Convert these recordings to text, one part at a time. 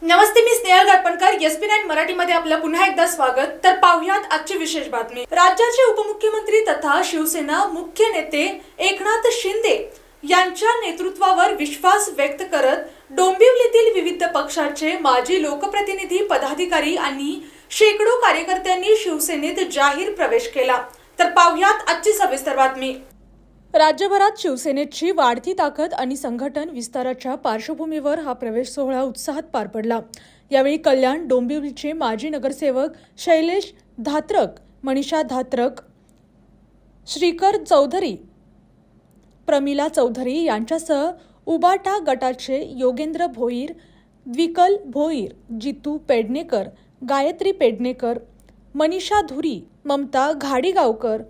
नमस्ते, मी Snehal गाटपणकर. SP9 मराठीमध्ये आपलं पुन्हा एकदा स्वागत. तर पाहुयात आजची विशेष बातमी. राज्याचे उपमुख्यमंत्री तथा शिवसेना मुख्य नेते एकनाथ शिंदे यांच्या नेतृत्वावर विश्वास व्यक्त करत डोंबिवलीतील विविध पक्षाचे माजी लोकप्रतिनिधी, पदाधिकारी आणि शेकडो कार्यकर्त्यांनी शिवसेनेत जाहीर प्रवेश केला. तर पाहुयात आजची सविस्तर बातमी. राज्यभरात शिवसेनेची वाढती ताकद आणि संघटन विस्ताराच्या पार्श्वभूमीवर हा प्रवेश सोहळा उत्साहात पार पडला. यावेळी कल्याण डोंबिवलीचे माजी नगरसेवक शैलेश धात्रक, मनीषा धात्रक, श्रीकर चौधरी, प्रमिला चौधरी यांच्यासह उबाटा गटाचे योगेंद्र भोईर, द्विकल भोईर, जितू पेडणेकर, गायत्री पेडणेकर, मनीषा धुरी, ममता घाडीगावकर,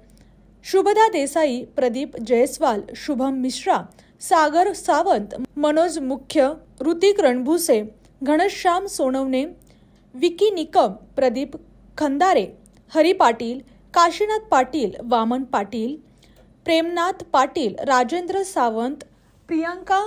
शुभदा देसाई, प्रदीप जयस्वाल, शुभम मिश्रा, सागर सावंत, मनोज मुख्य, ऋतिक रणभुसे, घनश्याम सोनवणे, विकी निकम, प्रदीप खंदारे, हरी पाटील, काशीनाथ पाटील, वामन पाटील, प्रेमनाथ पाटील, राजेंद्र सावंत, प्रियांका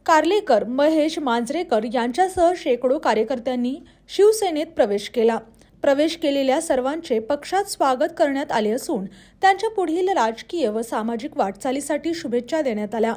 कार्लेकर, महेश मांजरेकर यांच्यासह शेकडो कार्यकर्त्यांनी शिवसेनेत प्रवेश केला. प्रवेश केलेल्या सर्वांचे पक्षात स्वागत करण्यात आले असून त्यांच्या पुढील राजकीय व सामाजिक वाटचालीसाठी शुभेच्छा देण्यात आल्या.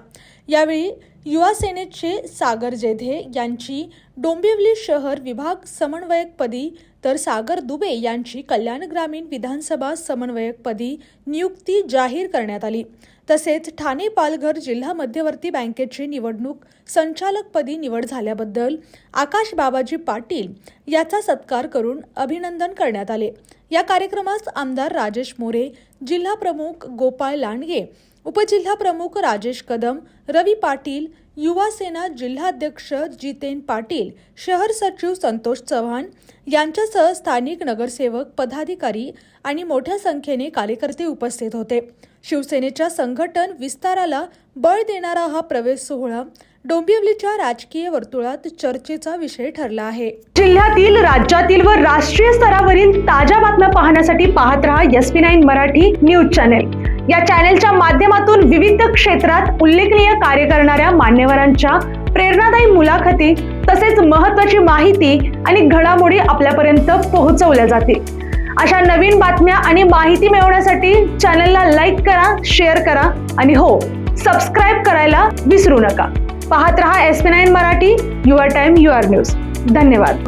यावेळी युवा सेनेचे सागर जेधे यांची डोंबिवली शहर विभाग समन्वयकपदी तर सागर दुबे यांची कल्याण ग्रामीण विधानसभा समन्वयकपदी नियुक्ती जाहीर करण्यात आली. तसेच ठाणे पालघर जिल्हा मध्यवर्ती बँकेची निवडणूक संचालकपदी निवड झाल्याबद्दल आकाश बाबाजी पाटील याचा सत्कार करून अभिनंदन करण्यात आले. या कार्यक्रमास आमदार राजेश मोरे, जिल्हा प्रमुख गोपाळ लांडगे, उपजिल्हा प्रमुख राजेश कदम, रवी पाटील, युवा सेना जिल्हाध्यक्ष जितेन पाटील, शहर सचिव संतोष चव्हाण यांच्यासह स्थानिक नगरसेवक, पदाधिकारी आणि मोठ्या संख्येने कार्यकर्ते उपस्थित होते. शिवसेनेच्या संघटन विस्ताराला बळ देणारा हा प्रवेश सोहळा डोंबिवलीच्या राजकीय वर्तुळात चर्चेचा विषय ठरला आहे. जिल्ह्यातील, राज्यातील व राष्ट्रीय स्तरावरील ताज्या बातम्या पाहण्यासाठी पाहत रहा SP9 मराठी न्यूज चॅनेल. या चॅनेलच्या माध्यमातून विविध क्षेत्रात उल्लेखनीय कार्य करणाऱ्या मान्यवरांच्या प्रेरणादायी मुलाखती तसेच महत्त्वाची माहिती आणि घडामोडी आपल्यापर्यंत पोहोचवल्या जातील. अशा नवीन बातम्या आणि माहिती मिळवण्यासाठी चॅनलला लाईक करा, शेअर करा आणि हो, सबस्क्राईब करायला विसरू नका. पाहत रहा SP9 Marathi, your time your news. धन्यवाद.